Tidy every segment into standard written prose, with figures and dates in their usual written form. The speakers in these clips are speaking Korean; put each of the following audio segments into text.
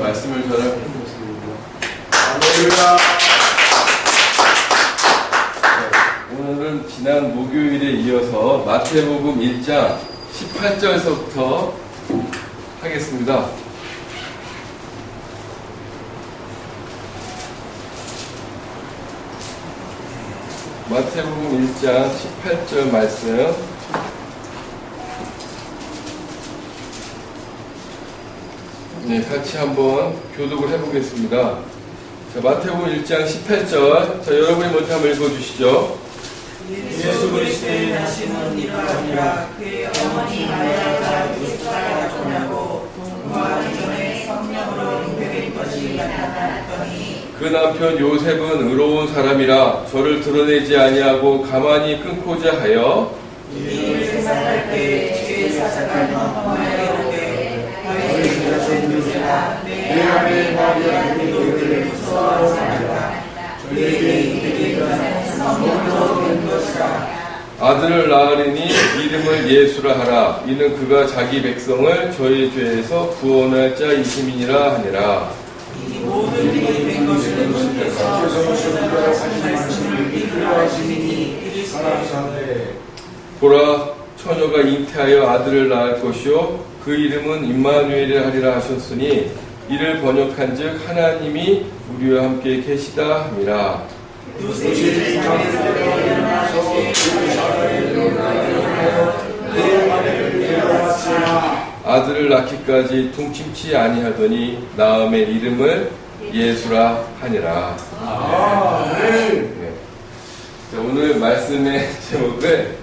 말씀을 전하겠습니다. 할렐루야. 오늘은 지난 목요일에 이어서 마태복음 1장 18절에서부터 하겠습니다. 마태복음 1장 18절 말씀 같이 한번 교독을 해보겠습니다. 자, 마태복음 1장 18절. 자, 여러분이 먼저 한번 읽어주시죠. 예수 그리스도의 나심은 이러하니라. 그의 어머니 마리아가 요셉과 조냐고 동거하기 전에 성령으로 잉태된 것이 나타났더니 그 남편 요셉은 의로운 사람이라 저를 드러내지 아니하고 가만히 끊고자 하여 이를 생산할 때에 주의 사자가 너무하여 오되 너희 자손 요셉아 내 아내 마리아에게 너희를 무서워하지 말라. 그에게 잉태되기 전에 성령으로 된 것이라. 아들을 낳으리니 이름을 예수라 하라. 이는 그가 자기 백성을 저희 죄에서 구원할 자이심이니라 하니라. 이 모든 일이 된 것은 주께서 성령으로 하신 말씀을 이루려 하시니 그리스도의 보라, 처녀가 잉태하여 아들을 낳을 것이요 그 이름은 임마누엘이라 하리라 하셨으니 이를 번역한즉 하나님이 우리와 함께 계시다 함이라. 요셉이 장에서 일어나서 그 자녀를 일어나여 내 아내를 데려왔으나 아들을 낳기까지 동침치 아니하더니 나음의 이름을 예수라 하니라. 네. 자, 오늘 말씀의 제목을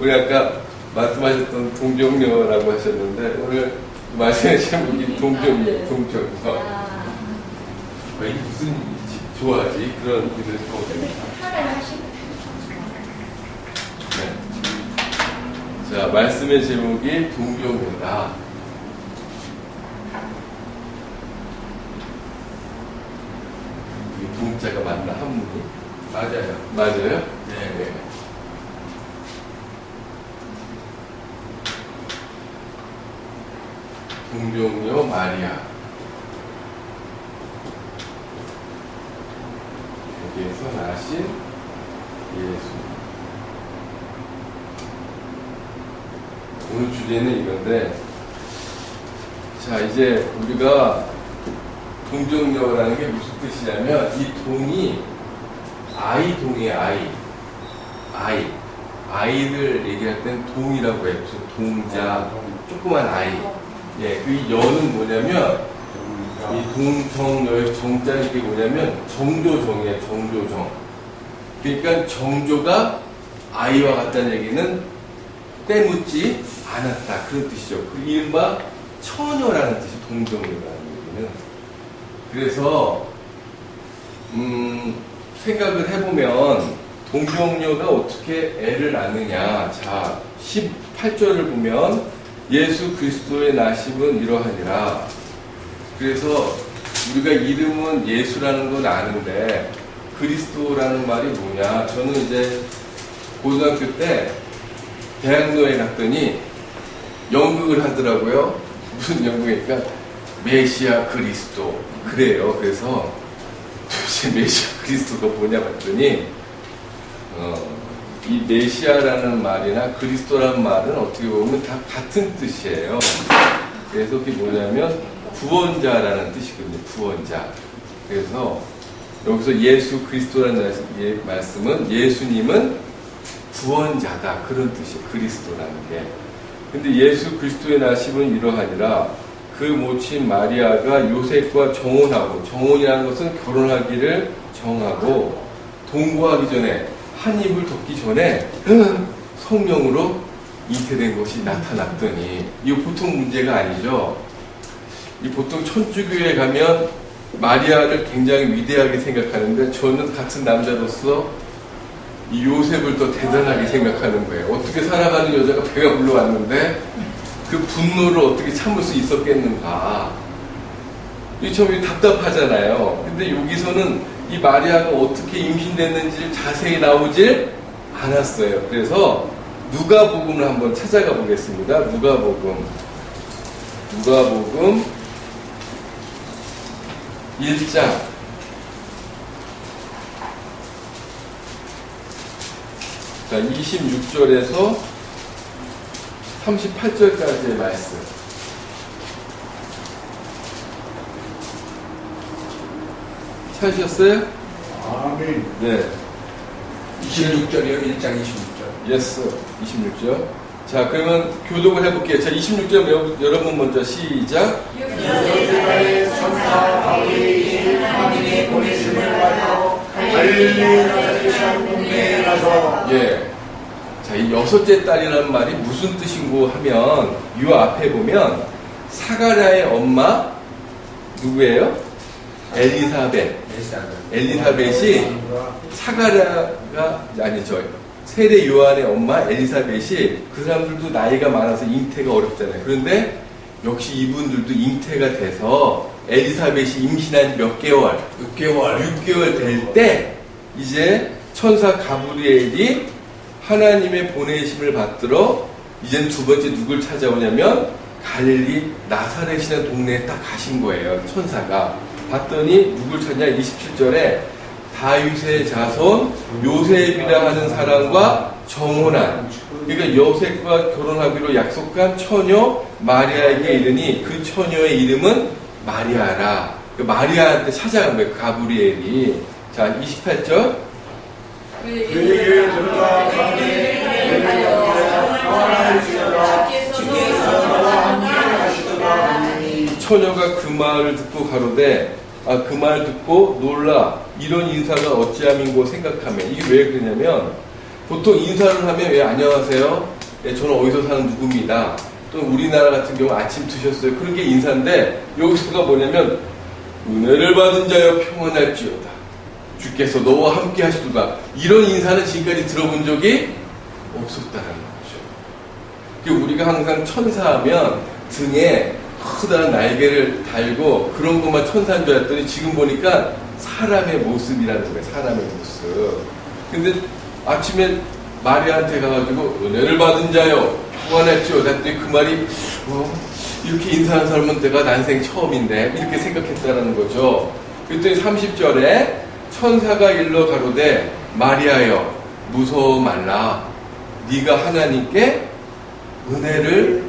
우리 아까 말씀하셨던 동정녀라고 하셨는데 오늘 말씀의 제목이 동정녀. 왜 무슨 일이지? 좋아하지? 그런 일을 하고 됩니다. 네. 자, 말씀의 제목이 동정녀다. 이 동자가 맞나? 한문이? 맞아요. 맞아요? 네. 동정녀 마리아. 여기에서 나신 예수. 오늘 주제는 이건데, 자, 이제 우리가 동정녀라는 게 무슨 뜻이냐면, 이 동이 아이동이에요, 아이를 얘기할 땐 동이라고 해요. 동자, 조그만 아이. 예, 그 여는 뭐냐면, 이 동정녀의 정자는 이게 뭐냐면, 정조정이에요, 정조정. 그러니까 정조가 아이와 같다는 얘기는 때묻지 않았다. 그런 뜻이죠. 그 이른바 처녀라는 뜻이 동정녀라는 얘기는. 그래서, 생각을 해보면, 동정녀가 어떻게 애를 낳느냐. 자, 18절을 보면, 예수 그리스도의 나심은 이러하니라. 그래서 우리가 이름은 예수라는 건 아는데 그리스도라는 말이 뭐냐. 저는 이제 고등학교 때 대학로에 갔더니 연극을 하더라고요. 무슨 연극이니까 메시아 그리스도 그래요. 그래서 도대체 메시아 그리스도가 뭐냐 봤더니 이 메시아라는 말이나 그리스도라는 말은 어떻게 보면 다 같은 뜻이에요. 그래서 그게 뭐냐면 구원자라는 뜻이거든요. 구원자. 그래서 여기서 예수 그리스도라는 말씀은 예수님은 구원자다. 그런 뜻이에요. 그리스도라는 게. 근데 예수 그리스도의 나심은 이러하니라. 그 모친 마리아가 요셉과 정혼이라는 것은 결혼하기를 정하고 동거하기 전에 한 입을 덮기 전에 성령으로 잉태된 것이 나타났더니 이거 보통 문제가 아니죠. 이 보통 천주교에 가면 마리아를 굉장히 위대하게 생각하는데 저는 같은 남자로서 이 요셉을 더 대단하게 생각하는 거예요. 어떻게 살아가는 여자가 배가 불러왔는데 그 분노를 어떻게 참을 수 있었겠는가. 이 참 답답하잖아요. 근데 여기서는 이 마리아가 어떻게 임신됐는지 자세히 나오질 않았어요. 그래서 누가복음을 한번 찾아가 보겠습니다. 누가복음 1장 26절에서 38절까지의 말씀. 찾으셨어요? 아멘. 네. 26절이요. 1장 26절. 예스. 26절. 자, 그러면 교독을 해볼게요. 자, 26절 여러분 먼저 시작. 여호와의 천사 가브리엘이 하나님의 보내심을 받아 갈릴리에 동네에 가서 예. 자, 이 여섯째 딸이라는 말이 무슨 뜻인고 하면, 이 앞에 보면, 사가랴의 엄마, 누구예요? 엘리사벳. 엘리사벳이 사가랴가, 아니죠. 세례 요한의 엄마 엘리사벳이 그 사람들도 나이가 많아서 잉태가 어렵잖아요. 그런데 역시 이분들도 잉태가 돼서 엘리사벳이 임신한 몇 개월? 6개월 될 때, 이제 천사 가브리엘이 하나님의 보내심을 받들어 이젠 두 번째 누굴 찾아오냐면 갈릴리 나사렛이라는 동네에 딱 가신 거예요. 천사가 봤더니 누굴 찾냐? 27절에 다윗의 자손 요셉이라 하는 사람과 정혼한, 그러니까 요셉과 결혼하기로 약속한 처녀 마리아에게 이르니 그 처녀의 이름은 마리아라. 그 마리아한테 찾아간 거예요, 가브리엘이. 자, 28절. 그에게 들어가 가되 주께서 너와 함께 하시더라 하니 처녀가 그 말을 듣고 가로되, 그 말 듣고 놀라 이런 인사가 어찌함인고 생각하며. 이게 왜 그러냐면, 보통 인사를 하면 왜 안녕하세요, 예, 저는 어디서 사는 누구입니다, 또 우리나라 같은 경우 아침 드셨어요, 그런 게 인사인데, 여기서가 뭐냐면 은혜를 받은 자여 평안할지어다, 주께서 너와 함께 하시도다. 이런 인사는 지금까지 들어본 적이 없었다는 거죠. 우리가 항상 천사하면 등에 커다란 날개를 달고 그런 것만 천사인 줄 알았더니 지금 보니까 사람의 모습이라는 거예요. 사람의 모습. 근데 아침에 마리아한테 가가지고 은혜를 받은 자요 평안할지어다 했더니 그 말이 이렇게 인사하는 사람은 내가 난생 처음인데 이렇게 생각했다는 거죠. 그랬더니 30절에 천사가 일러 가로되 마리아여 무서워 말라, 네가 하나님께 은혜를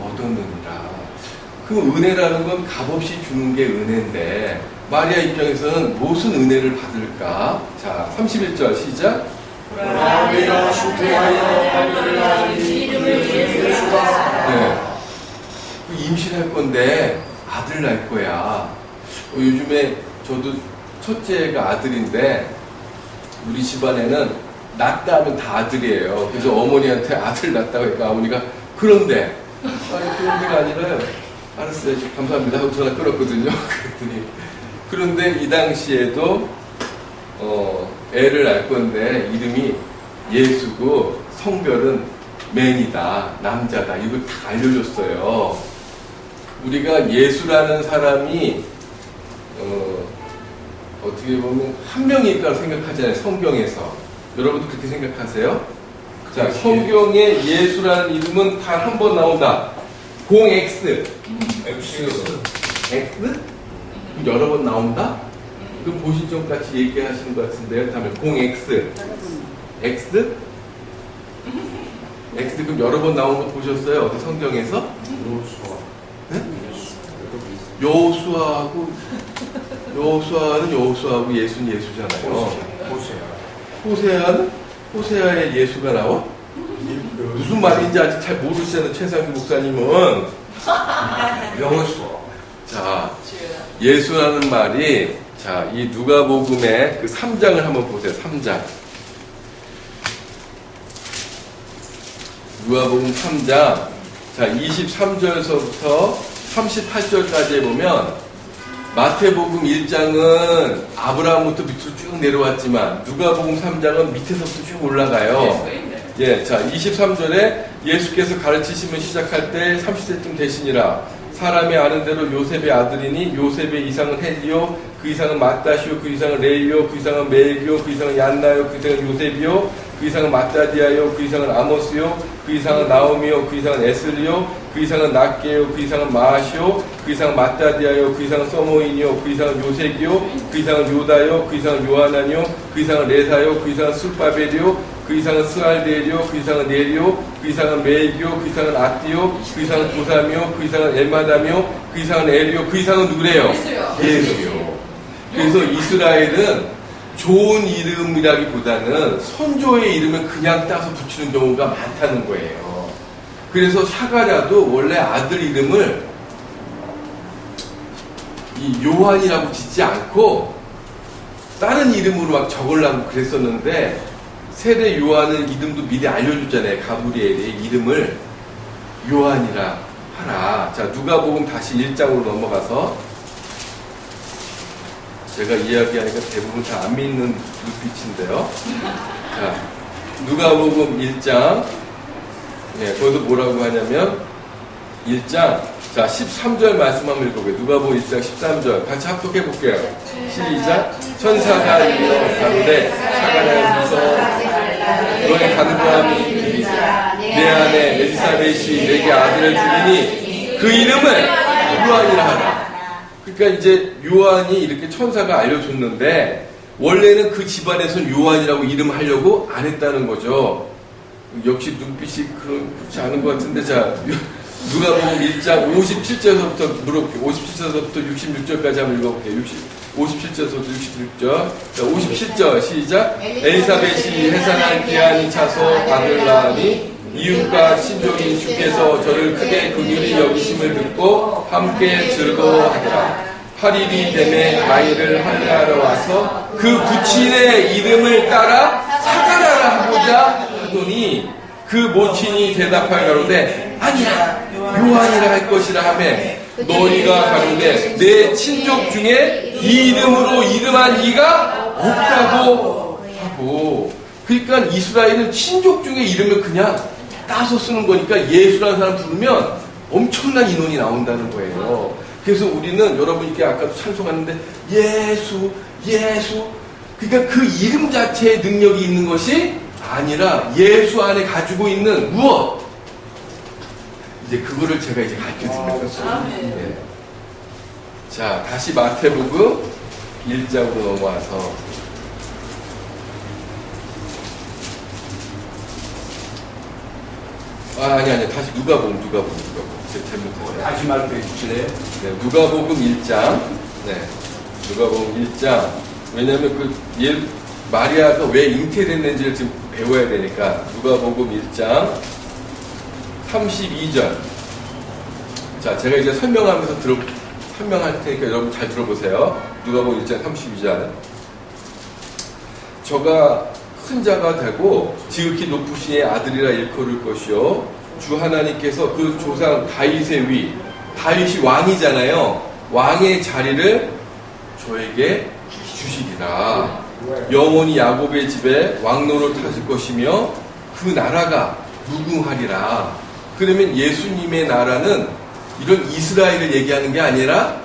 얻었느니라. 그 은혜라는 건 값없이 주는 게 은혜인데 마리아 입장에서는 무슨 은혜를 받을까? 자, 31절 시작. 마리아 슈테하여 하늘을 가진 이름을 예수가 네. 임신할 건데 아들 낳을 거야. 요즘에 저도 첫째가 아들인데 우리 집안에는 낳다 하면 다 아들이에요. 그래서 어머니한테 아들 낳다고 하니까 어머니가 그런데, 아니 그런 데가 아니라요, 알았어요 감사합니다 하고 전화 끊었거든요. 그랬더니 그런데 이 당시에도 애를 낳을 건데 이름이 예수고 성별은 맨이다, 남자다, 이걸 다 알려줬어요. 우리가 예수라는 사람이 어떻게 보면 한 명일 거라고 생각하잖아요, 성경에서. 여러분도 그렇게 생각하세요? 자, 성경에 예수라는 이름은 단 한 번 나온다. 공X. X? 여러 번 나온다? 그럼 보신점 같이 얘기하시는 것 같은데요. 다음에 공X. X? X 그럼 여러 번 나온 거 보셨어요? 어디 성경에서? 네? 여호수아는 여호수아고 예수는 예수잖아요. 호세아의 예수가 나와? 무슨 말인지 아직 잘 모르시잖아요, 최상규 목사님은. 여호수아. 자, 예수라는 말이, 자, 이 누가복음의 그 3장을 한번 보세요. 3장. 누가복음 3장. 자, 23절에서부터 38절까지 보면, 마태복음 1장은 아브라함부터 밑으로 쭉 내려왔지만 누가복음 3장은 밑에서부터 쭉 올라가요. 예, 자, 23절에 예수께서 가르치심을 시작할 때 30세쯤 되시니라. 사람이 아는 대로 요셉의 아들이니 요셉의 이상은 헬리오, 그 이상은 마따시오, 그 이상은 레이오, 그 이상은 멜기오, 그 이상은 얀나요, 그 이상은 요셉이요, 그 이상은 마따디아요, 그 이상은 아모스요, 그 이상은 나오미요, 그 이상은 에슬리요, 그 이상은 낫게요, 그 이상은 마시오, 그 이상은 마따디아요, 그 이상은 서모인이요, 그 이상은 요색이요, 그 이상은 요다요, 그 이상은 요하나니요, 그 이상은 레사요, 그 이상은 술바벨이요, 그 이상은 스알데리요, 그 이상은 네리요, 그 이상은 메이기요, 그 이상은 아띠요, 그 이상은 도삼이요, 그 이상은 엘마담이요, 그 이상은 에리요, 그 이상은 누구래요? 예수요. 그래서 이스라엘은 좋은 이름이라기보다는 선조의 이름을 그냥 따서 붙이는 경우가 많다는 거예요. 그래서 사가랴도 원래 아들 이름을 이 요한이라고 짓지 않고 다른 이름으로 막 적으려고 그랬었는데 세례 요한은 이름도 미리 알려줬잖아요. 가브리엘의 이름을 요한이라 하라. 자, 누가복음 다시 1장으로 넘어가서 제가 이야기하니까 대부분 다 안 믿는 눈빛인데요. 자, 누가복음 1장 거기서 뭐라고 하냐면 1장 자 13절 말씀 한번 읽어볼게요. 누가복음 1장 13절 같이 합독해 볼게요. 시작. 천사가 이르러 가로되 사가랴에서 너의 가는 밤이 길이자 내 안에 엘리사벳이 내게 아들을 주리니 그 이름을 요한이라 하라. 그러니까 이제 요한이 이렇게 천사가 알려줬는데 원래는 그 집안에서는 요한이라고 이름을 하려고 안 했다는 거죠. 역시 눈빛이 그렇지 않은 것 같은데 자 누가복음 1장 57절부터 물어볼게요. 57절부터 66절까지 한번 읽어볼게요. 57절부터 66절. 자, 57절 시작. 엘리사벳이 해산할 기한이 차서 아들 낳으니 이웃과 친족인 주께서 저를 크게 긍휼히 여기심을 듣고 함께 즐거워하더라. 8일이 되매 아이를 할례하러 와서 그 부친의 이름을 따라 사가랴라 하고자 하더니 그 모친이 대답하여 가로되 아니라 요한이라 할 것이라 하매 너희가 가로되 내 친족 중에 이 이름으로 이름한 이가 없다고 하고. 그러니까 이스라엘은 친족 중에 이름을 그냥 따서 쓰는 거니까 예수라는 사람 부르면 엄청난 인원이 나온다는 거예요. 그래서 우리는 여러분께 아까도 찬송하는데 예수 그러니까 그 이름 자체에 능력이 있는 것이 아니라 예수 안에 가지고 있는 무엇? 이제 그거를 제가 이제 가르쳐드립니다. 네. 자, 다시 마태복음 1장으로 넘어와서 아니 다시 누가복음 제가 잘못했어요. 다시 말씀해 주실래요? 네, 누가복음 1장. 네, 누가복음 1장. 왜냐하면 마리아가 왜 잉태됐는지를 지금 배워야 되니까 누가복음 1장 32절. 자, 제가 이제 설명하면서 설명할 테니까 여러분 잘 들어보세요. 누가복음 1장 32절. 저가 큰 자가 되고 지극히 높으신 이의 아들이라 일컬을 것이요 주 하나님께서 그 조상 다윗의 위, 다윗이 왕이잖아요. 왕의 자리를 저에게 주시리라. 영원히 야곱의 집에 왕노를 타실 것이며 그 나라가 무궁하리라. 그러면 예수님의 나라는 이런 이스라엘을 얘기하는 게 아니라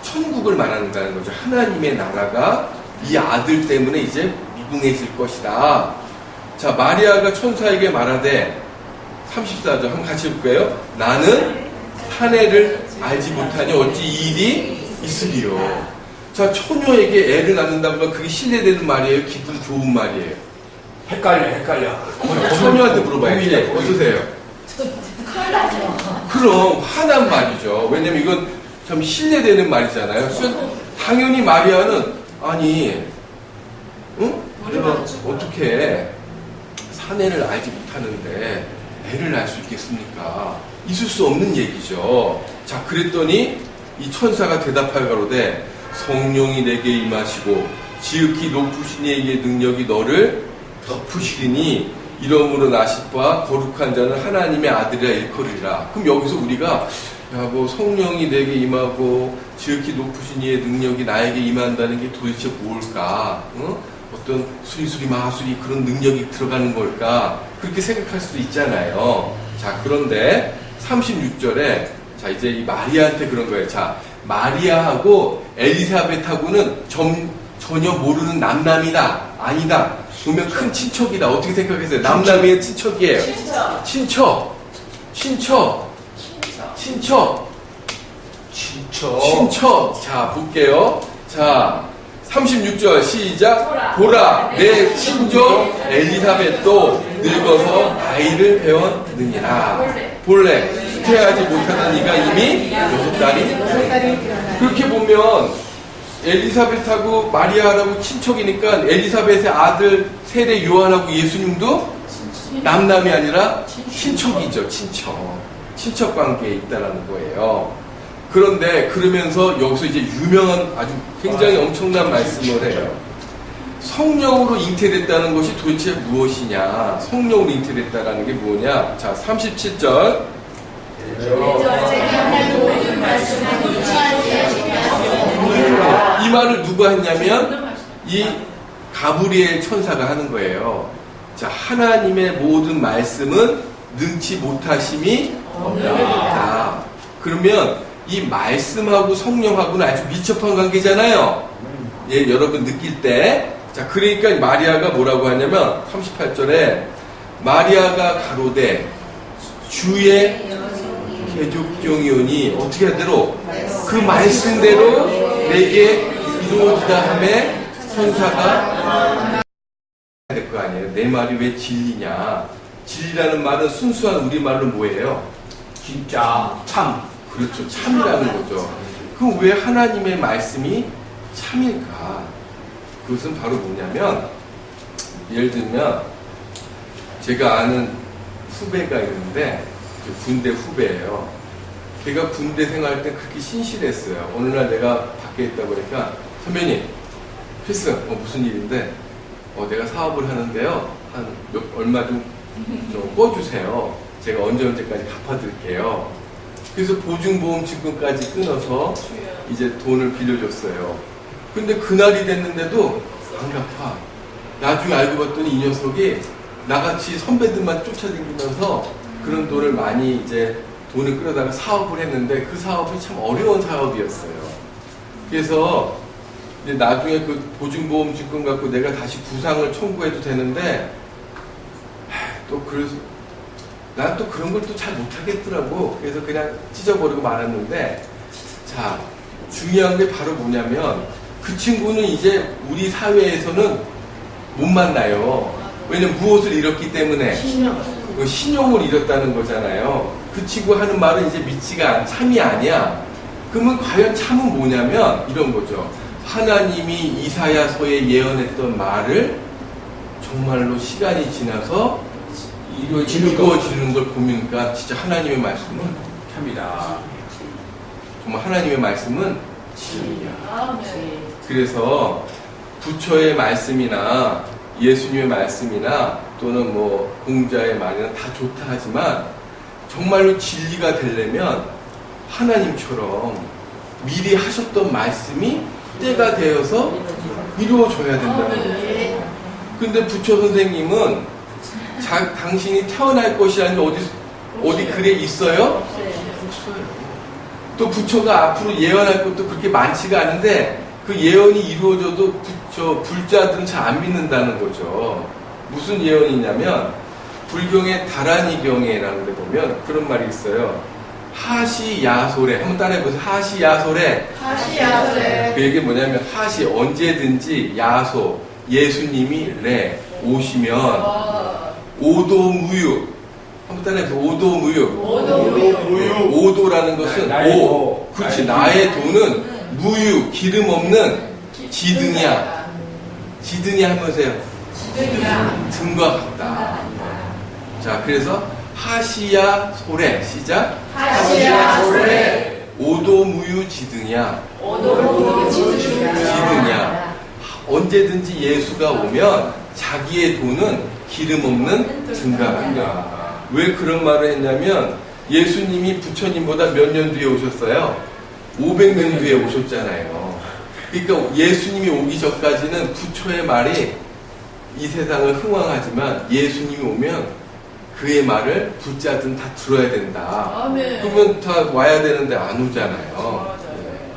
천국을 말하는다는 거죠. 하나님의 나라가 이 아들 때문에 이제 무궁해질 것이다. 자, 마리아가 천사에게 말하되 34절 한번 같이 볼까요? 나는 사내를 알지 못하니 어찌 이 일이 있으리요. 자, 처녀에게 애를 낳는다는 건 그게 신뢰되는 말이에요? 기분 좋은 말이에요? 헷갈려. 처녀한테 물어봐야지. 어떠세요? 그럼 화난 말이죠. 왜냐면 이건 참 신뢰되는 말이잖아요. 당연히 마리아는 아니 내가 어떻게 사내를 알지 못하는데 애를 낳을 수 있겠습니까? 있을 수 없는 얘기죠. 자, 그랬더니 이 천사가 대답하여 가로되 성령이 내게 임하시고 지극히 높으신 이의 능력이 너를 덮으시리니 이러므로 나실 바 거룩한 자는 하나님의 아들이라 일컬으리라. 그럼 여기서 우리가 뭐 성령이 내게 임하고 지극히 높으신 이의 능력이 나에게 임한다는 게 도대체 뭘까? 어떤 수리수리 마수리 그런 능력이 들어가는 걸까? 그렇게 생각할 수도 있잖아요. 자, 그런데 36절에 자, 이제 이 마리아한테 그런 거예요. 자, 마리아하고 엘리사벳하고는 전혀 모르는 남남이다. 아니다. 보면 큰 친척이다. 어떻게 생각하세요? 남남이의 친척이에요. 친척. 친척. 자, 볼게요. 자, 36절 시작. 보라, 내 친족 엘리사벳도 늙어서 나이를 배웠느니라. 본래 수태하지 못하던 이가 이미 6달이. 그렇게 보면 엘리사벳하고 마리아라고 친척이니까 엘리사벳의 아들 세례 요한하고 예수님도 남남이 아니라 친척이죠. 친척 관계에 있다라는 거예요. 그런데 그러면서 여기서 이제 유명한 아주 굉장히 엄청난 말씀을 해요. 성령으로 잉태됐다는 것이 도대체 무엇이냐? 성령으로 잉태됐다라는 게 뭐냐? 자, 37절. 이 말을 누가 했냐면 이 가브리엘 천사가 하는 거예요. 자, 하나님의 모든 말씀은 능치 못하심이 없다. 그러면 이 말씀하고 성령하고는 아주 밀접한 관계잖아요. 예, 여러분 느낄 때. 자, 그러니까 마리아가 뭐라고 하냐면 38절에 마리아가 가로되 주의 개족종이오니 어떻게 하대로 그 말씀대로 내게 이루어지다 하매 천사가 될 거 아니에요. 내 말이 왜 진리냐? 진리라는 말은 순수한 우리말로 뭐예요? 진짜 참. 그렇죠. 참이라는 거죠. 그럼 왜 하나님의 말씀이 참일까? 그것은 바로 뭐냐면, 예를 들면 제가 아는 후배가 있는데 군대 후배예요. 걔가 군대 생활 때 그렇게 신실했어요. 어느 날 내가 밖에 있다 보니까 선배님, 필승, 무슨 일인데 내가 사업을 하는데요. 한 얼마 좀 꿔주세요. 제가 언제까지 갚아드릴게요. 그래서 보증보험증권까지 끊어서 이제 돈을 빌려줬어요. 근데 그날이 됐는데도 안 갚아. 나중에 알고 봤더니 이 녀석이 나같이 선배들만 쫓아다니면서 그런 돈을 많이 이제 돈을 끌어다가 사업을 했는데 그 사업이 참 어려운 사업이었어요. 그래서 이제 나중에 그 보증보험증권 갖고 내가 다시 부상을 청구해도 되는데 또 그래서 난 또 그런 걸 또 잘 못하겠더라고. 그래서 그냥 찢어버리고 말았는데, 자, 중요한 게 바로 뭐냐면 그 친구는 이제 우리 사회에서는 못 만나요. 왜냐면 무엇을 잃었기 때문에 신용을 잃었다는 거잖아요. 그 친구 하는 말은 이제 믿지가 참이 아니야. 그러면 과연 참은 뭐냐면 이런 거죠. 하나님이 이사야서에 예언했던 말을 정말로 시간이 지나서 이루어지는 걸 보니까 진짜 하나님의 말씀은 참이다. 정말 하나님의 말씀은 진리야. 그래서 부처의 말씀이나 예수님의 말씀이나 또는 뭐 공자의 말이나 다 좋다 하지만 정말로 진리가 되려면 하나님처럼 미리 하셨던 말씀이 때가 되어서 이루어져야 된다는 거죠. 근데 부처 선생님은 당신이 태어날 것이라는 게 어디 글에 있어요? 없어요. 또 부처가 앞으로 예언할 것도 그렇게 많지가 않은데 그 예언이 이루어져도 불자들은 잘 안 믿는다는 거죠. 무슨 예언이냐면 불경의 다라니경에라는 데 보면 그런 말이 있어요. 하시야소래. 한번 따라해보세요. 하시야소래. 그 얘기 뭐냐면 하시 언제든지 야소 예수님이 오시면 오도무유. 한번 따라해보세요. 오도무유. 오도라는 것은 그렇지. 나의 도는 무유, 기름 없는 지등이야. 지등이 하면서요. 등과 같다. 자, 그래서 하시야 소래. 시작. 하시야 소래. 오도무유 지등이야. 지등이야. 언제든지 예수가 오면 자기의 도는 기름 없는 등과 같다. 왜 그런 말을 했냐면 예수님이 부처님보다 몇 년 뒤에 오셨어요? 500년 뒤에 오셨잖아요. 그러니까 예수님이 오기 전까지는 부처의 말이 이 세상을 흥왕하지만 예수님이 오면 그의 말을 불자든 다 들어야 된다. 아멘. 그러면 다 와야 되는데 안 오잖아요. 네.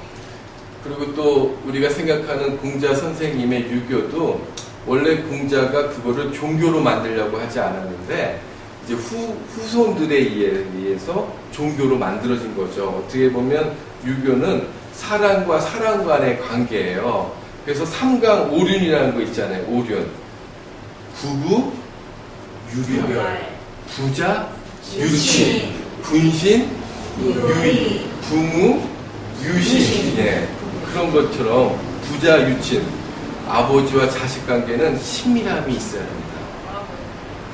그리고 또 우리가 생각하는 공자 선생님의 유교도 원래 공자가 그거를 종교로 만들려고 하지 않았는데 이제 후손들에 의해서 종교로 만들어진 거죠. 어떻게 보면 유교는 사람과 사람 간의 관계예요. 그래서 삼강 오륜이라는 거 있잖아요. 오륜. 부부, 유별, 부자, 유친, 분신, 유의, 부무, 유신. 예. 그런 것처럼 부자, 유친, 아버지와 자식 관계는 친밀함이 있어야 됩니다.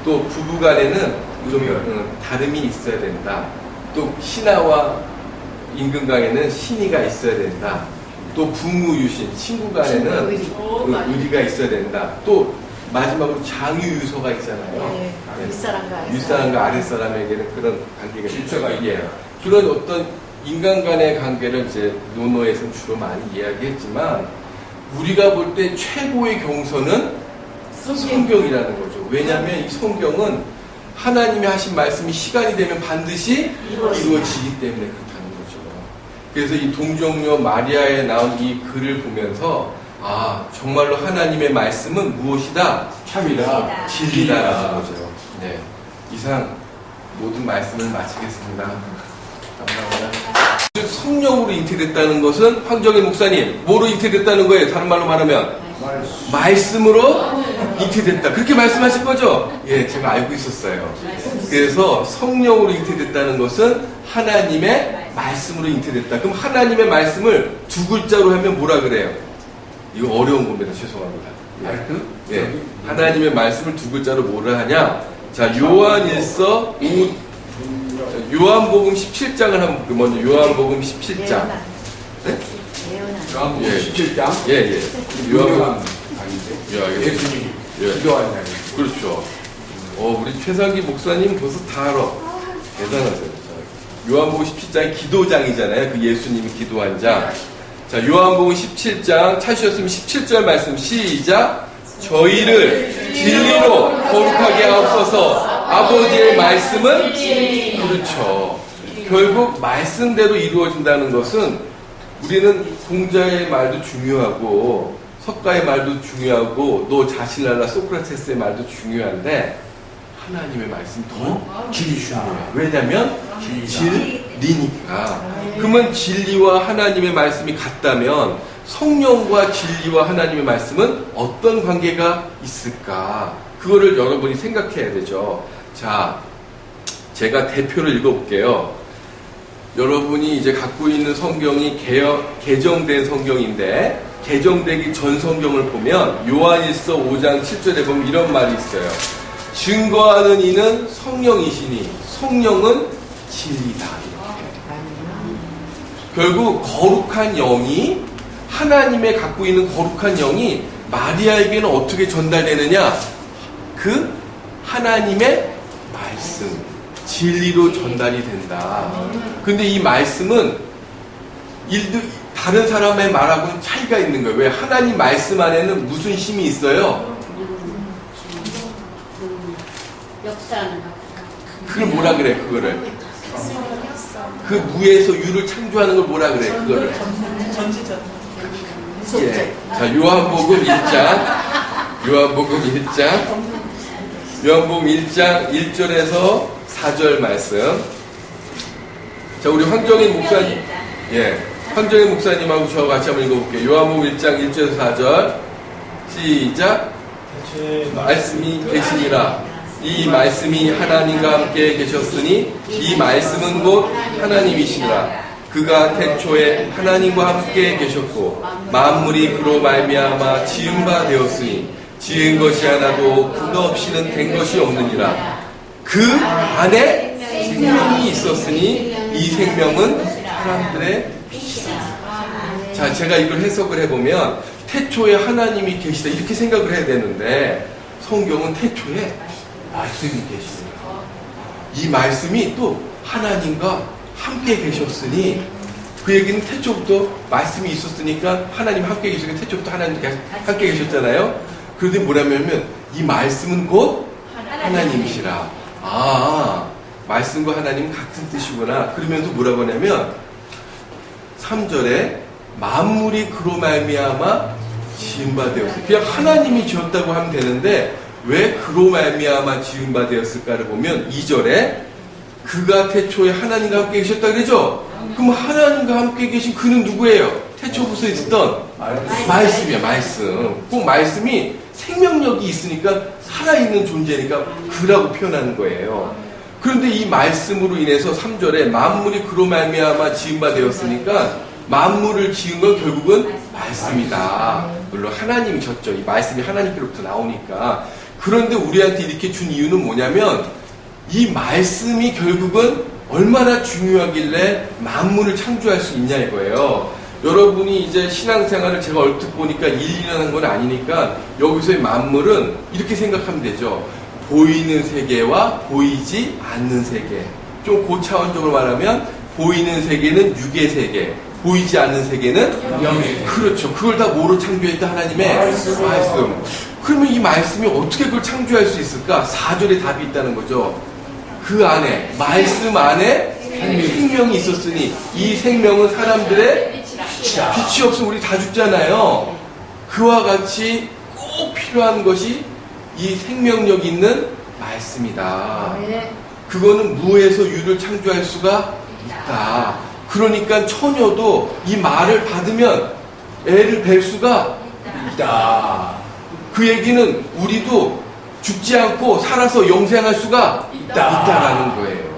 또 부부 간에는 좀 다름이 있어야 된다. 또 신하와 임금 간에는 신의가 있어야 된다. 또 부무, 유신, 친구 간에는 의리가 있어야 된다. 또 마지막으로 장유유서가 있잖아요. 윗사람과 아랫사람에게는 그런 관계가 질서가 있어요. 그런 어떤 인간 간의 관계를 이제 논어에서 주로 많이 이야기했지만 우리가 볼 때 최고의 경서는 성경이라는 거죠. 왜냐하면 이 성경은 하나님이 하신 말씀이 시간이 되면 반드시 이루어지기 때문에 그렇다는 거죠. 그래서 이 동정녀 마리아에 나온 이 글을 보면서 아, 정말로 하나님의 말씀은 무엇이다? 참이다. 진리다라는 거죠. 네. 이상 모든 말씀을 마치겠습니다. 감사합니다. 성령으로 잉태됐다는 것은 황정일 목사님, 뭐로 잉태됐다는 거예요? 다른 말로 말하면 말씀으로 잉태됐다. 그렇게 말씀하실 거죠? 예, 제가 알고 있었어요. 그래서 성령으로 잉태됐다는 것은 하나님의 말씀으로 잉태됐다. 그럼 하나님의 말씀을 두 글자로 하면 뭐라 그래요? 이거 어려운 겁니다. 죄송합니다. 예. 하나님의 말씀을 두 글자로 뭐라 하냐? 자, 요한일서 요한복음 17장을 한번 먼저 요한복음 17장. 네? 요한복음 예. 17장. 예. 요한복음 아닌데. 예수님이 예. 기도한 자리. 그렇죠. 우리 최상기 목사님 벌써 다 알아. 대단하세요. 자, 요한복음 17장이 기도장이잖아요. 그 예수님이 기도한 장. 자, 요한복음 17장 찾으셨으면 17절 말씀 시작. 저희를 진리로 거룩하게 하옵소서. 아버지의 말씀은 그렇죠. 결국 말씀대로 이루어진다는 것은 우리는 공자의 말도 중요하고 석가의 말도 중요하고 너 자신랄라 소크라테스의 말도 중요한데 하나님의 말씀이 더 중요해요. 왜냐하면 진리니까. 그러면 진리와 하나님의 말씀이 같다면 성령과 진리와 하나님의 말씀은 어떤 관계가 있을까? 그거를 여러분이 생각해야 되죠. 자, 제가 대표를 읽어볼게요. 여러분이 이제 갖고 있는 성경이 개정된 성경인데 개정되기 전 성경을 보면 요한일서 5장 7절에 보면 이런 말이 있어요. 증거하는 이는 성령이시니 성령은 진리다. 결국 거룩한 영이 하나님의 갖고 있는 거룩한 영이 마리아에게는 어떻게 전달되느냐? 그 하나님의 말씀, 진리로 전달이 된다. 근데 이 말씀은 다른 사람의 말하고는 차이가 있는 거예요. 왜? 하나님 말씀 안에는 무슨 힘이 있어요? 역사하는 거. 그걸 뭐라 그래, 그거를? 그 무에서 유를 창조하는 걸 뭐라 그래, 그거를? 예. 자, 요한복음 1장 1절에서 4절 말씀. 자, 우리 황정인 목사님, 황정인 목사님하고 저 같이 한번 읽어볼게요. 요한복음 1장 1절에서 4절. 시작. 말씀이 계시니라. 이 말씀이 하나님과 함께 계셨으니 이 말씀은 곧 하나님이시니라. 그가 태초에 하나님과 함께 계셨고 만물이 그로 말미암아 지은 바 되었으니 지은 것이 하나도 그가 없이는 된 것이 없느니라. 그 안에 생명이 있었으니 이 생명은 사람들의 빛이다. 자, 제가 이걸 해석을 해보면 태초에 하나님이 계시다 이렇게 생각을 해야 되는데 성경은 태초에 말씀이 계십니다. 이 말씀이 또 하나님과 함께 계셨으니 그 얘기는 태초부터 말씀이 있었으니까 하나님 함께 계시니까 태초부터 하나님 함께 계셨잖아요. 그런데 뭐라면 이 말씀은 곧 하나님이시라. 아, 말씀과 하나님은 같은 뜻이구나. 그러면서 뭐라고 하냐면 3절에 만물이 그로 말미암아 지은 바 되었어요. 그냥 하나님이 지었다고 하면 되는데 왜 그로 말미암아 지은 바 되었을까를 보면 2절에 그가 태초에 하나님과 함께 계셨다 그러죠? 그럼 하나님과 함께 계신 그는 누구예요? 태초부터 있었던 말씀이야, 말씀. 그 말씀이 생명력이 있으니까 살아있는 존재니까 그라고 표현하는 거예요. 그런데 이 말씀으로 인해서 3절에 만물이 그로 말미암아 지은 바 되었으니까 만물을 지은 건 결국은 말씀이다. 물론 하나님이셨죠. 이 말씀이 하나님께로부터 나오니까. 그런데 우리한테 이렇게 준 이유는 뭐냐면 이 말씀이 결국은 얼마나 중요하길래 만물을 창조할 수 있냐 이거예요. 여러분이 이제 신앙생활을 제가 얼핏 보니까 1, 2년 한 건 아니니까 여기서의 만물은 이렇게 생각하면 되죠. 보이는 세계와 보이지 않는 세계. 좀 고차원적으로 말하면 보이는 세계는 육의 세계, 보이지 않는 세계는 영의. 그렇죠. 그걸 다 뭐로 창조했다? 하나님의 말씀. 그러면 이 말씀이 어떻게 그걸 창조할 수 있을까? 4절에 답이 있다는 거죠. 그 안에, 말씀 안에 생명이 있었으니 이 생명은 사람들의 빛이 없으면 우리 다 죽잖아요. 그와 같이 꼭 필요한 것이 이 생명력 있는 말씀이다. 그거는 무에서 유를 창조할 수가 있다. 그러니까 처녀도 이 말을 받으면 애를 뵐 수가 있다. 그 얘기는 우리도 죽지 않고 살아서 영생할 수가 있다라는 거예요.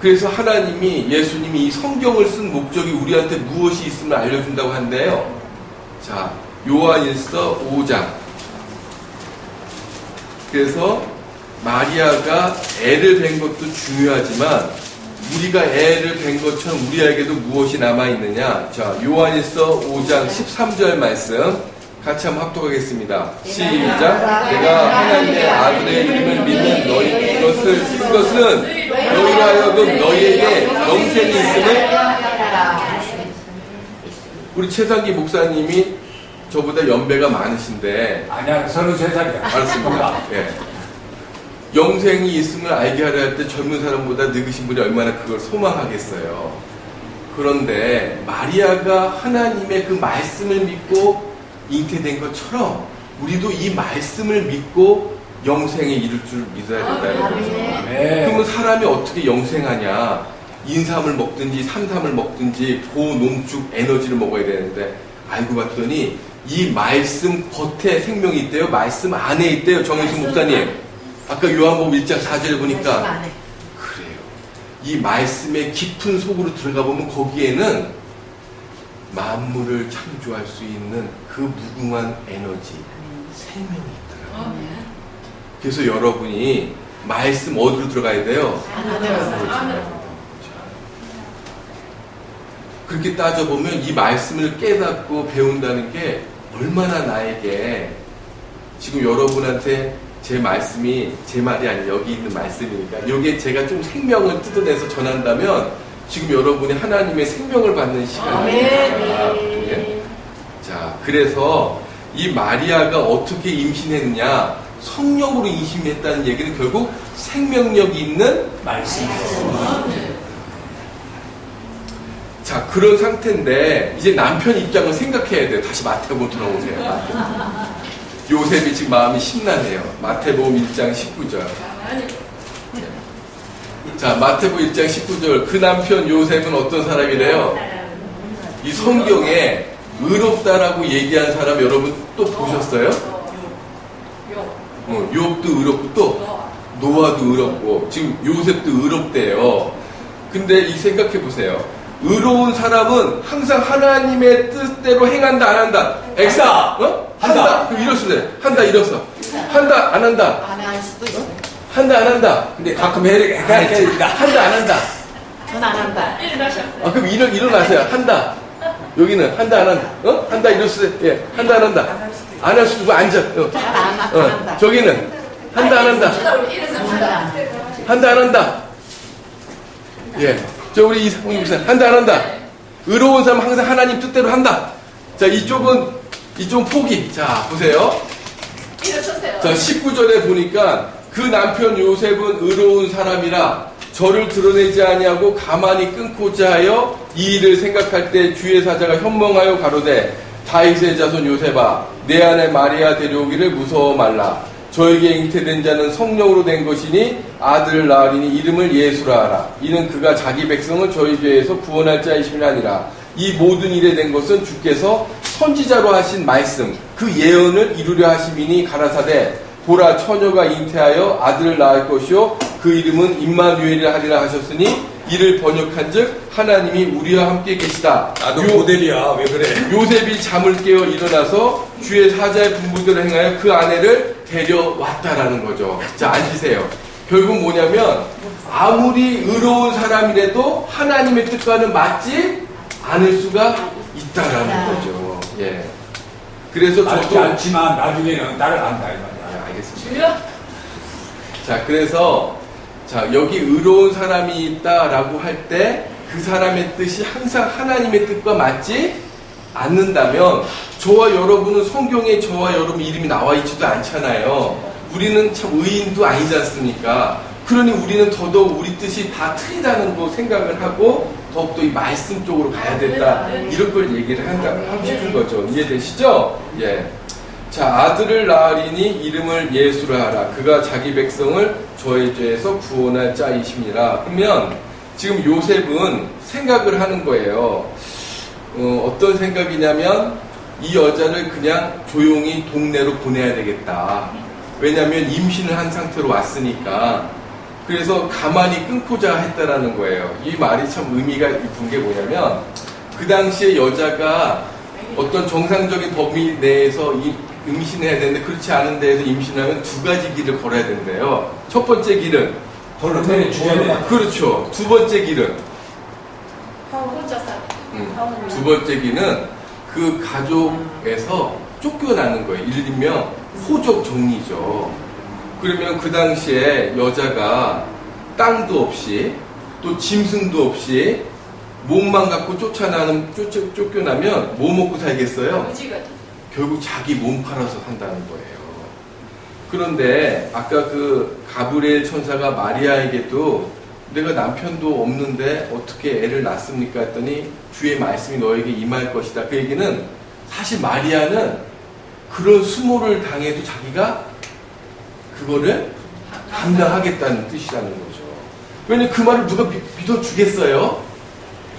그래서 하나님이, 예수님이 이 성경을 쓴 목적이 우리한테 무엇이 있음을 알려준다고 한대요. 자, 요한일서 5장. 그래서 마리아가 애를 뵌 것도 중요하지만 우리가 애를 뵌 것처럼 우리에게도 무엇이 남아있느냐. 자, 요한일서 5장 13절 말씀 같이 한번 합독하겠습니다. 시작. 내가 하나님의 아들의 이름을 믿는 너희 것을 쓴 것은 너희로 하여금 너희에게 영생이 있음을. 우리 최상기 목사님이 저보다 연배가 많으신데 아니야, 33살이야. 알았습니다. 예. 영생이 있음을 알게 하려 할 때 젊은 사람보다 늙으신 분이 얼마나 그걸 소망하겠어요. 그런데 마리아가 하나님의 그 말씀을 믿고 잉태된 것처럼 우리도 이 말씀을 믿고 영생에 이를 줄 믿어야 된다는 거죠. 그러면 사람이 어떻게 영생하냐? 인삼을 먹든지 산삼을 먹든지 고농축 에너지를 먹어야 되는데 알고 봤더니 이 말씀 겉에 생명이 있대요. 말씀 안에 있대요. 정혜수 목사님. 아까 요한복음 1장 4절에 보니까 그래요. 이 말씀의 깊은 속으로 들어가 보면 거기에는 만물을 창조할 수 있는 그 무궁한 에너지, 생명이 있더라고요. 그래서 여러분이 말씀 어디로 들어가야 돼요? 그렇게 따져보면 이 말씀을 깨닫고 배운다는 게 얼마나 나에게, 지금 여러분한테 제 말씀이 제 말이 아니라 여기 있는 말씀이니까 여기에 제가 좀 생명을 뜯어내서 전한다면 지금 여러분이 하나님의 생명을 받는 시간입니다. 네. 자, 그래서 이 마리아가 어떻게 임신했느냐? 성령으로 임신했다는 얘기는 결국 생명력이 있는 말씀이에요. 자, 그런 상태인데 이제 남편 입장을 생각해야 돼요. 다시 마태복음 돌아오세요. 요셉이 지금 마음이 심란해요. 마태복음 1장 19절. 자, 마태복음 1장 19절. 그 남편 요셉은 어떤 사람이래요? 이 성경에 의롭다라고 얘기한 사람 여러분 또 보셨어요? 욥도 의롭고 또 노아도 의롭고 지금 요셉도 의롭대요. 근데 이 생각해 보세요. 의로운 사람은 항상 하나님의 뜻대로 행한다 안 한다? 엑사! 한다. 그럼 이럴 수도 돼. 한다 이랬어. 한다 안 한다? 안 할 수도 있어요. 한다 안 한다? 근데 가끔 해야 한다 안 한다? 전 안 한다. 아, 그럼 일어나세요. 한다. 여기는 한다 안 한다? 한다 이럴 수도 돼. 예. 한다 안 한다? 안 할 수도 있고 앉아. 안 한다. 저기는 한다 안 한다? 한다 안 한다? 예. 저 우리 이상훈 목사님 한다 안 한다? 의로운 사람 항상 하나님 뜻대로 한다. 자, 이쪽은 포기. 자, 보세요. 자, 19절에 보니까 그 남편 요셉은 의로운 사람이라 저를 드러내지 아니하고 가만히 끊고자 하여 이 일을 생각할 때 주의 사자가 현몽하여 가로되 다윗의 자손 요셉아 내 아내 마리아 데려오기를 무서워 말라. 저에게 잉태된 자는 성령으로 된 것이니 아들을 낳으리니 이름을 예수라 하라. 이는 그가 자기 백성을 저희 죄에서 구원할 자이심이 아니라 이 모든 일에 된 것은 주께서 선지자로 하신 말씀 그 예언을 이루려 하심이니 가라사대 보라 처녀가 잉태하여 아들을 낳을 것이요 그 이름은 임마누엘이라 하리라 하셨으니 이를 번역한즉 하나님이 우리와 함께 계시다. 나도 모델이야. 왜 그래? 요셉이 잠을 깨어 일어나서 주의 사자의 분부대로 행하여 그 아내를 데려왔다라는 거죠. 자, 앉으세요. 결국 뭐냐면 아무리 의로운 사람이라도 하나님의 뜻과는 맞지 않을 수가 있다라는 거죠. 예. 그래서 맞지 저도 않지만 나중에는 나를 안다 이 말이야. 알겠습니다. 자, 그래서 자, 여기 의로운 사람이 있다라고 할 때 그 사람의 뜻이 항상 하나님의 뜻과 맞지 않는다면 저와 여러분은 성경에 저와 여러분 이름이 나와 있지도 않잖아요. 우리는 참 의인도 아니지 않습니까? 그러니 우리는 더더욱 우리 뜻이 다 틀리다는 거 생각을 하고 더욱더 이 말씀 쪽으로 가야 된다. 이런 걸 얘기를 하고 싶은 거죠. 이해되시죠? 예. 자, 아들을 낳으리니 이름을 예수라 하라. 그가 자기 백성을 저의 죄에서 구원할 자이심이라. 그러면 지금 요셉은 생각을 하는 거예요. 어떤 생각이냐면 이 여자를 그냥 조용히 동네로 보내야 되겠다. 왜냐하면 임신을 한 상태로 왔으니까. 그래서 가만히 끊고자 했다라는 거예요. 이 말이 참 의미가 깊은 게 뭐냐면 그 당시에 여자가 어떤 정상적인 범위 내에서 임신해야 되는데 그렇지 않은 데에서 임신하면 두 가지 길을 걸어야 된대요. 첫 번째 길은 돌을 때려 죽여야 돼. 그렇죠. 두 번째 길은 두 번째 길은 그 가족에서 쫓겨나는 거예요. 일명 호족 정리죠. 그러면 그 당시에 여자가 땅도 없이 또 짐승도 없이 몸만 갖고 쫓겨나면 뭐 먹고 살겠어요? 결국 자기 몸 팔아서 산다는 거예요. 그런데 아까 그 가브리엘 천사가 마리아에게도 내가 남편도 없는데 어떻게 애를 낳습니까? 했더니 주의 말씀이 너에게 임할 것이다. 그 얘기는 사실 마리아는 그런 수모를 당해도 자기가 그거를 감당하겠다는 뜻이라는 거죠. 왜냐면 그 말을 누가 믿어주겠어요?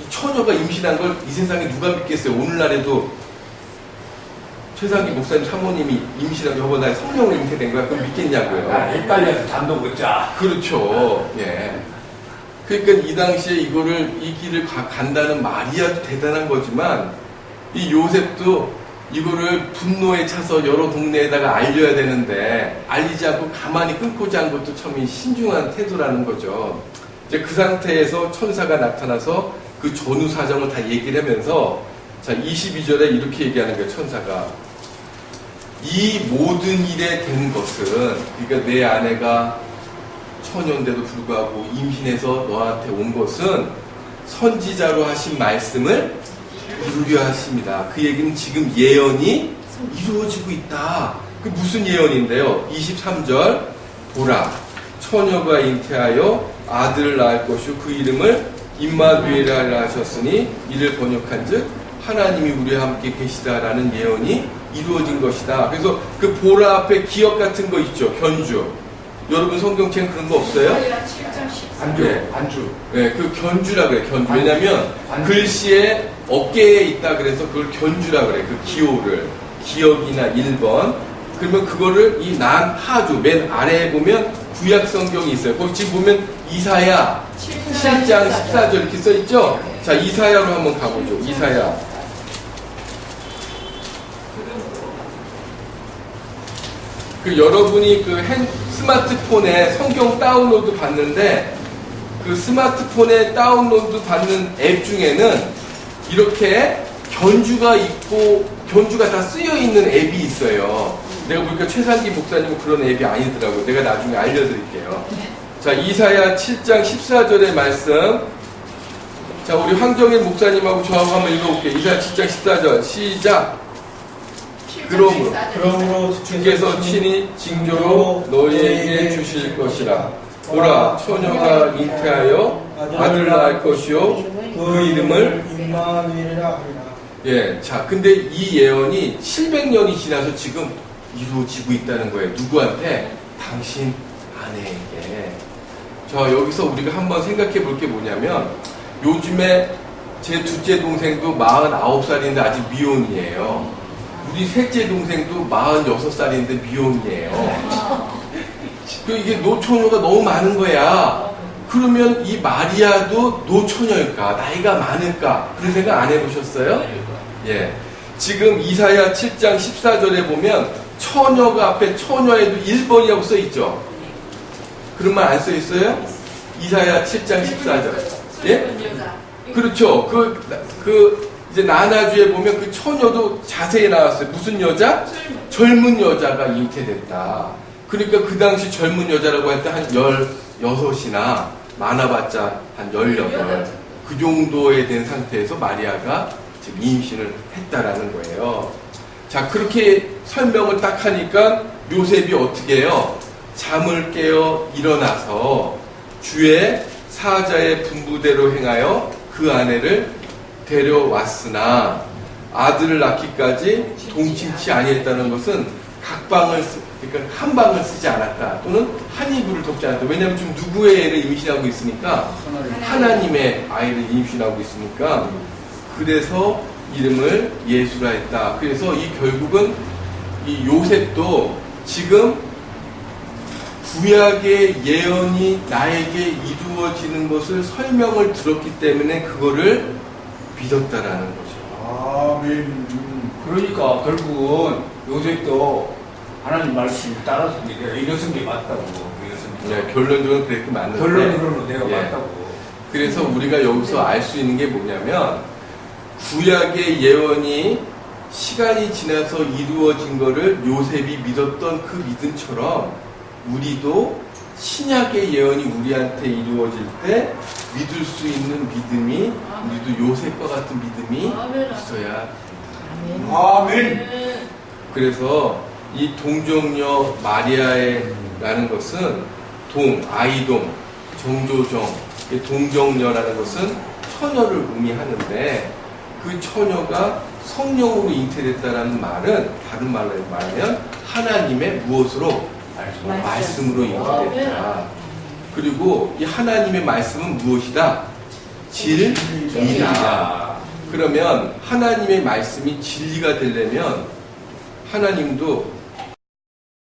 이 처녀가 임신한 걸 이 세상에 누가 믿겠어요? 오늘날에도 최상기 목사님 사모님이 임신한 여보 나 성령으로 잉태된 거야. 그럼 믿겠냐고요. 헷갈려서 잠도 못 자. 그렇죠. 예. 그러니까 이 당시에 이 길을 간다는 마리아도 대단한 거지만 이 요셉도 이거를 분노에 차서 여러 동네에다가 알려야 되는데 알리지 않고 가만히 끊고자 한 것도 참 신중한 태도라는 거죠. 이제 그 상태에서 천사가 나타나서 그 전후 사정을 다 얘기를 하면서 자 22절에 이렇게 얘기하는 거예요. 천사가 이 모든 일에 된 것은 그러니까 내 아내가 처녀인데도 불구하고 임신해서 너한테 온 것은 선지자로 하신 말씀을 이루려 하십니다. 그 얘기는 지금 예언이 이루어지고 있다. 그 무슨 예언인데요? 23절 보라 처녀가 잉태하여 아들을 낳을 것이요 그 이름을 임마누엘이라 하셨으니 이를 번역한즉 하나님이 우리와 함께 계시다라는 예언이 이루어진 것이다. 그래서 그 보라 앞에 기억 같은 거 있죠. 견주. 여러분 성경책엔 그런 거 없어요? 반주. 네. 반주. 네, 그 견주라 그래. 견주. 왜냐면 글씨에 어깨에 있다 그래서 그걸 견주라 그래. 그 기호를. 기억이나 1번. 그러면 그거를 이 난 하주 맨 아래에 보면 구약 성경이 있어요. 거기 지금 보면 이사야 7장 14절 이렇게 써 있죠? 자, 이사야로 한번 가보죠. 이사야. 그 여러분이 그 스마트폰에 성경 다운로드 받는데 그 스마트폰에 다운로드 받는 앱 중에는 이렇게 견주가 있고 견주가 다 쓰여 있는 앱이 있어요. 내가 보니까 최상기 목사님은 그런 앱이 아니더라고요. 내가 나중에 알려드릴게요. 자, 이사야 7장 14절의 말씀. 자, 우리 황정일 목사님하고 저하고 한번 읽어볼게요. 이사야 7장 14절 시작. 그러므로 주께서 친히 징조로 너희에게 주실 것이라. 보라 처녀가 잉태하여 아들 낳을 것이요 그 이름을 임마누엘이라 하리라. 예, 자 근데 이 예언이 700년이 지나서 지금 이루어지고 있다는 거예요. 누구한테? 당신 아내에게. 자, 여기서 우리가 한번 생각해 볼 게 뭐냐면, 요즘에 제 둘째 동생도 49살인데 아직 미혼이에요. 우리 셋째 동생도 46살인데 미혼이에요. 이게 노처녀가 너무 많은 거야. 그러면 이 마리아도 노처녀일까? 나이가 많을까? 그런 생각 안 해보셨어요? 예. 지금 이사야 7장 14절에 보면 처녀가 앞에 처녀에도 1번이라고 써 있죠. 그런 말 안 써 있어요? 이사야 7장 14절. 예? 그렇죠. 이제 나나주에 보면 그 처녀도 자세히 나왔어요. 무슨 여자? 젊은 여자가 잉태됐다. 그러니까 그 당시 젊은 여자라고 할 때 한 16이나 많아봤자 한 18. 그 정도에 된 상태에서 마리아가 지금 임신을 했다라는 거예요. 자, 그렇게 설명을 딱 하니까 요셉이 어떻게 해요? 잠을 깨어 일어나서 주의 사자의 분부대로 행하여 그 아내를 데려왔으나 아들을 낳기까지 동침치 아니했다는 것은 그러니까 한 방을 쓰지 않았다. 또는 한 이불을 덮지 않았다. 왜냐하면 지금 누구의 애를 임신하고 있으니까? 하나님의 아이를 임신하고 있으니까. 그래서 이름을 예수라 했다. 그래서 결국은 이 요셉도 지금 구약의 예언이 나에게 이루어지는 것을 설명을 들었기 때문에 그거를 믿었다라는 거죠. 아멘. 그러니까 결국은 요셉도 하나님 말씀을 따랐으니 내가 이랬은 게 맞다고. 네, 결론적으로 그렇게 맞는데. 결론으로는 내가 예. 맞다고. 그래서 우리가 여기서 알 수 있는 게 뭐냐면 구약의 예언이 시간이 지나서 이루어진 거를 요셉이 믿었던 그 믿음처럼 우리도 신약의 예언이 우리한테 이루어질 때 믿을 수 있는 믿음이 우리도 요셉과 같은 믿음이 있어야. 아멘. 그래서 이 동정녀 마리아라는 것은 아이동, 정조정, 이 동정녀라는 것은 처녀를 의미하는데 그 처녀가 성령으로 잉태됐다라는 말은 다른 말로 말하면 하나님의 무엇으로? 말씀으로 잉태됐다. 그리고 이 하나님의 말씀은 무엇이다? 진리다. 그러면 하나님의 말씀이 진리가 되려면 하나님도